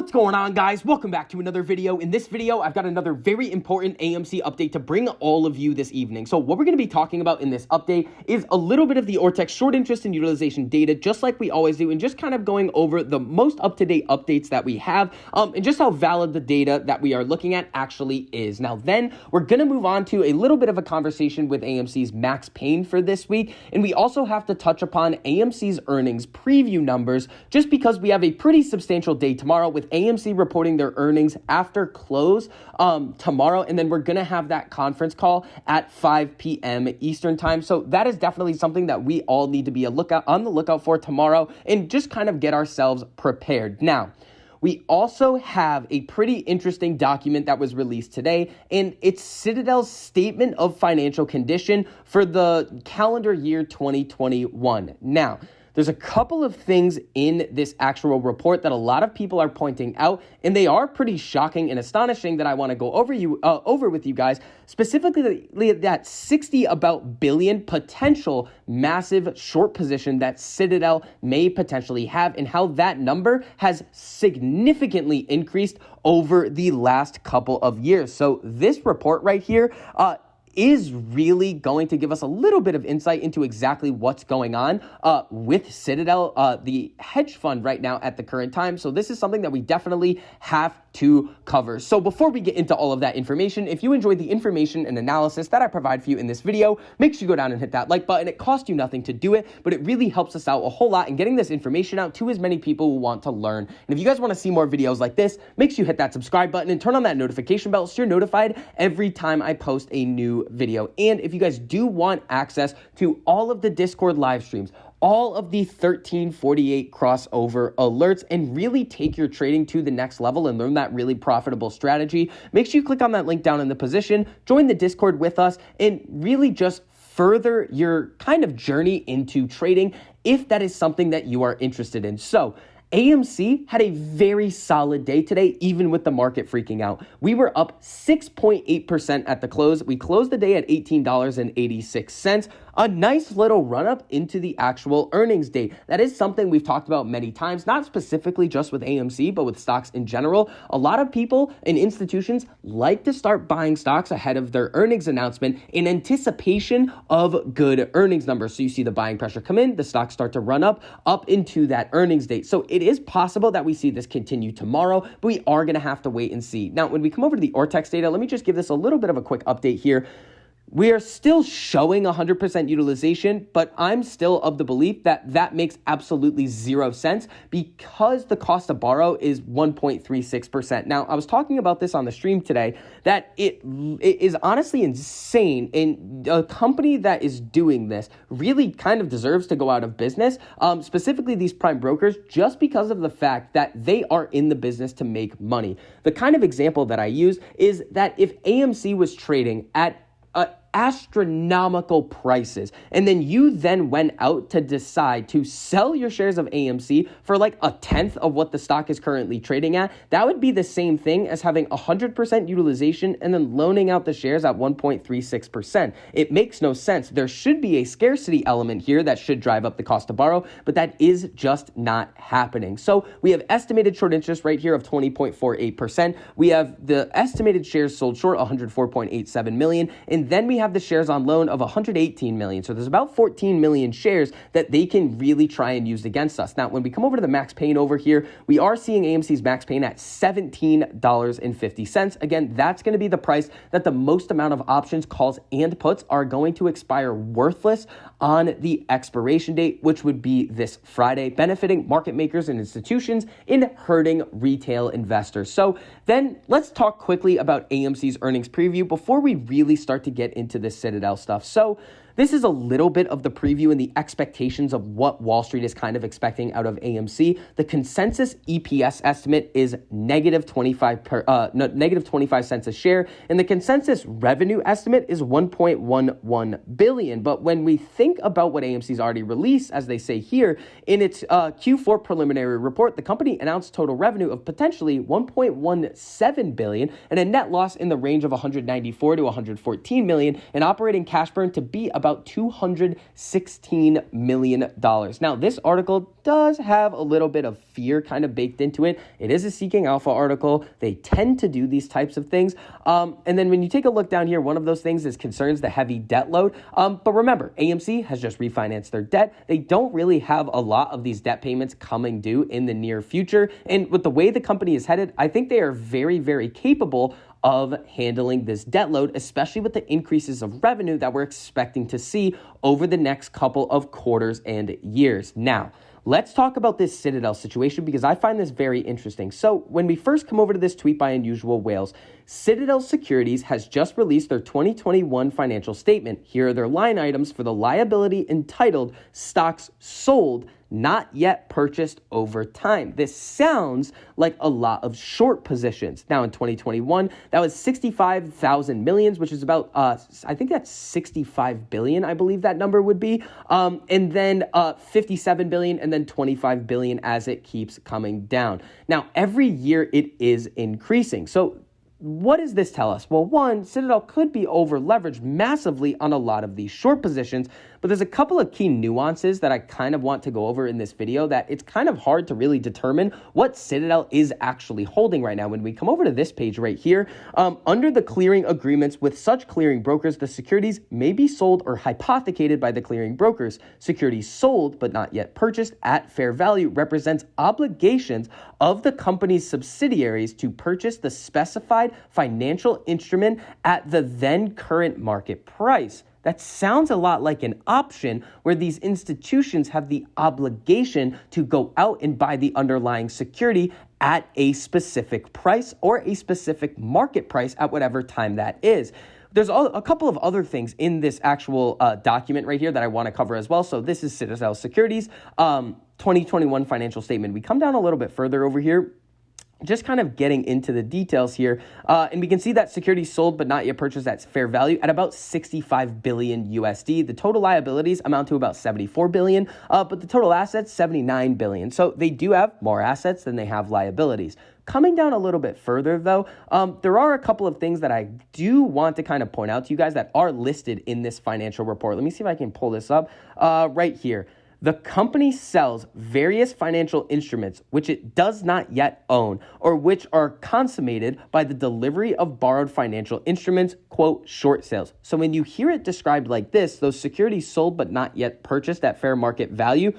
What's going on, guys? Welcome back to another video. In this video, I've got another very important AMC update to bring all of you this evening. So what we're going to be talking about in this update is a little bit of the Ortex short interest and utilization data, just like we always do, and just kind of going over the most up-to-date updates that we have, and just how valid the data that we are looking at actually is. Now, then we're going to move on to a little bit of a conversation with AMC's Max Payne for this week, and we also have to touch upon AMC's earnings preview numbers, just because we have a pretty substantial day tomorrow with AMC reporting their earnings after close tomorrow, and then we're going to have that conference call at 5 p.m. Eastern time. So that is definitely something that we all need to be on the lookout for tomorrow and just kind of get ourselves prepared. Now, we also have a pretty interesting document that was released today, and it's Citadel's Statement of Financial Condition for the calendar year 2021. Now, there's a couple of things in this actual report that a lot of people are pointing out, and they are pretty shocking and astonishing that I want to go over with you guys, specifically that 60 billion potential massive short position that Citadel may potentially have, and how that number has significantly increased over the last couple of years. So this report right here is really going to give us a little bit of insight into exactly what's going on with Citadel, the hedge fund right now at the current time. So this is something that we definitely have to cover. So before we get into all of that information, if you enjoyed the information and analysis that I provide for you in this video, make sure you go down and hit that like button. It costs you nothing to do it, but it really helps us out a whole lot in getting this information out to as many people who want to learn. And if you guys want to see more videos like this, make sure you hit that subscribe button and turn on that notification bell so you're notified every time I post a new video. And if you guys do want access to all of the Discord live streams, all of the 1348 crossover alerts, and really take your trading to the next level and learn that really profitable strategy, make sure you click on that link down in the position, join the Discord with us, and really just further your kind of journey into trading if that is something that you are interested in. So AMC had a very solid day today, even with the market freaking out. We were up 6.8% at the close. We closed the day at $18.86. A nice little run up into the actual earnings day. That is something we've talked about many times, not specifically just with AMC, but with stocks in general. A lot of people and institutions like to start buying stocks ahead of their earnings announcement in anticipation of good earnings numbers. So you see the buying pressure come in, the stocks start to run up into that earnings date. So it is possible that we see this continue tomorrow, but we are going to have to wait and see. Now, when we come over to the Ortex data, let me just give this a little bit of a quick update here. We are still showing 100% utilization, but I'm still of the belief that that makes absolutely zero sense because the cost to borrow is 1.36%. Now, I was talking about this on the stream today, that it is honestly insane, and a company that is doing this really kind of deserves to go out of business, specifically these prime brokers, just because of the fact that they are in the business to make money. The kind of example that I use is that if AMC was trading at astronomical prices, and then you then went out to decide to sell your shares of AMC for like a tenth of what the stock is currently trading at, that would be the same thing as having 100% utilization and then loaning out the shares at 1.36%. It makes no sense. There should be a scarcity element here that should drive up the cost to borrow, but that is just not happening. So we have estimated short interest right here of 20.48%. We have the estimated shares sold short, 104.87 million, and then we have the shares on loan of 118 million. So there's about 14 million shares that they can really try and use against us. Now, when we come over to the Max Payne over here, we are seeing AMC's Max Payne at $17.50. Again, that's going to be the price that the most amount of options, calls, and puts are going to expire worthless on the expiration date, which would be this Friday, benefiting market makers and institutions and hurting retail investors. So then let's talk quickly about AMC's earnings preview before we really start to get into this Citadel stuff. So this is a little bit of the preview and the expectations of what Wall Street is kind of expecting out of AMC. The consensus EPS estimate is negative 25 cents a share, and the consensus revenue estimate is 1.11 billion. But when we think about what AMC's already released, as they say here, in its Q4 preliminary report, the company announced total revenue of potentially 1.17 billion and a net loss in the range of 194 to 114 million, and operating cash burn to be about about $216 million. Now, this article does have a little bit of fear kind of baked into it. It is a Seeking Alpha article. They tend to do these types of things. And then when you take a look down here, one of those things is concerns the heavy debt load. But remember, AMC has just refinanced their debt. They don't really have a lot of these debt payments coming due in the near future. And with the way the company is headed, I think they are very, very capable of handling this debt load, especially with the increases of revenue that we're expecting to see over the next couple of quarters and years. Now, let's talk about this Citadel situation because I find this very interesting. So when we first come over to this tweet by Unusual Whales, Citadel Securities has just released their 2021 financial statement. Here are their line items for the liability entitled Stocks Sold, Not Yet Purchased Over Time. This sounds like a lot of short positions. Now in 2021, that was 65,000 millions, which is about, I think that's 65 billion, I believe that number would be. And then 57 billion and then 25 billion as it keeps coming down. Now, every year it is increasing. So what does this tell us? Well, one, Citadel could be over leveraged massively on a lot of these short positions, but there's a couple of key nuances that I kind of want to go over in this video that it's kind of hard to really determine what Citadel is actually holding right now. When we come over to this page right here, under the clearing agreements with such clearing brokers, the securities may be sold or hypothecated by the clearing brokers. Securities sold but not yet purchased at fair value represents obligations of the company's subsidiaries to purchase the specified financial instrument at the then current market price. That sounds a lot like an option where these institutions have the obligation to go out and buy the underlying security at a specific price or a specific market price at whatever time that is. There's a couple of other things in this actual document right here that I want to cover as well. So this is Citadel Securities 2021 financial statement. We come down a little bit further over here, just kind of getting into the details here. And we can see that securities sold but not yet purchased at fair value at about 65 billion USD. The total liabilities amount to about 74 billion, but the total assets, 79 billion. So they do have more assets than they have liabilities. Coming down a little bit further, though, there are a couple of things that I do want to kind of point out to you guys that are listed in this financial report. Let me see if I can pull this up right here. The company sells various financial instruments which it does not yet own or which are consummated by the delivery of borrowed financial instruments, quote, short sales. So when you hear it described like this, those securities sold but not yet purchased at fair market value,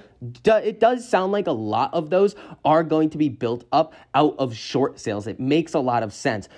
it does sound like a lot of those are going to be built up out of short sales. It makes a lot of sense,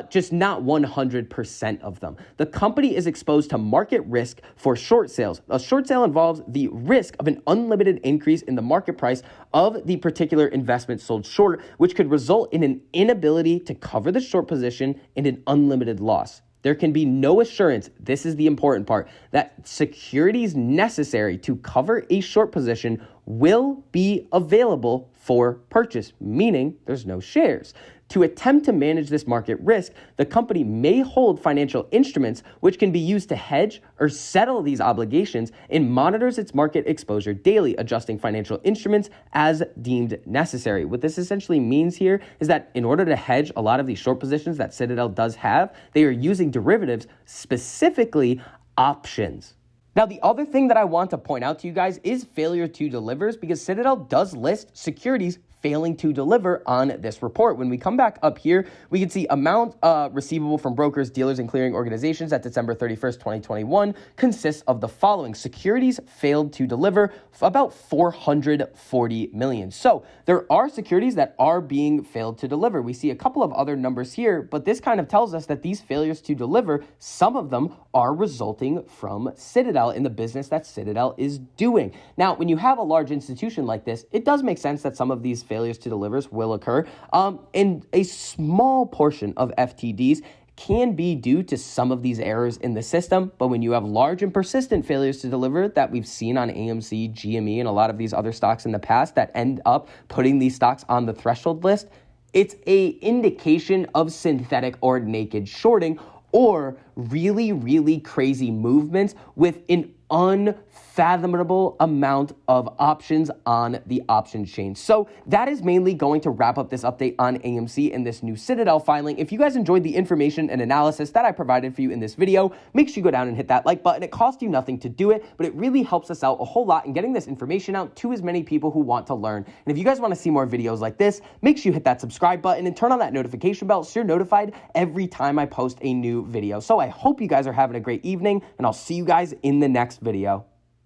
just not 100% of them. The company is exposed to market risk for short sales. A short sale involves the risk of an unlimited increase in the market price of the particular investment sold short, which could result in an inability to cover the short position and an unlimited loss. There can be no assurance, this is the important part, that securities necessary to cover a short position will be available for purchase, meaning there's no shares. To attempt to manage this market risk, the company may hold financial instruments which can be used to hedge or settle these obligations and monitors its market exposure daily, adjusting financial instruments as deemed necessary. What this essentially means here is that in order to hedge a lot of these short positions that Citadel does have, they are using derivatives, specifically options. Now, the other thing that I want to point out to you guys is failure to delivers, because Citadel does list securities failing to deliver on this report. When we come back up here, we can see amount receivable from brokers, dealers, and clearing organizations at December 31st, 2021 consists of the following. Securities failed to deliver about 440 million. So there are securities that are being failed to deliver. We see a couple of other numbers here, but this kind of tells us that these failures to deliver, some of them are resulting from Citadel in the business that Citadel is doing. Now, when you have a large institution like this, it does make sense that some of these failures to delivers will occur. And a small portion of FTDs can be due to some of these errors in the system. But when you have large and persistent failures to deliver that we've seen on AMC, GME, and a lot of these other stocks in the past that end up putting these stocks on the threshold list, it's an indication of synthetic or naked shorting or really, really crazy movements with an unfathomable amount of options on the option chain. So that is mainly going to wrap up this update on AMC and this new Citadel filing. If you guys enjoyed the information and analysis that I provided for you in this video, make sure you go down and hit that like button. It costs you nothing to do it, but it really helps us out a whole lot in getting this information out to as many people who want to learn. And if you guys want to see more videos like this, make sure you hit that subscribe button and turn on that notification bell so you're notified every time I post a new video. So I hope you guys are having a great evening, and I'll see you guys in the next video.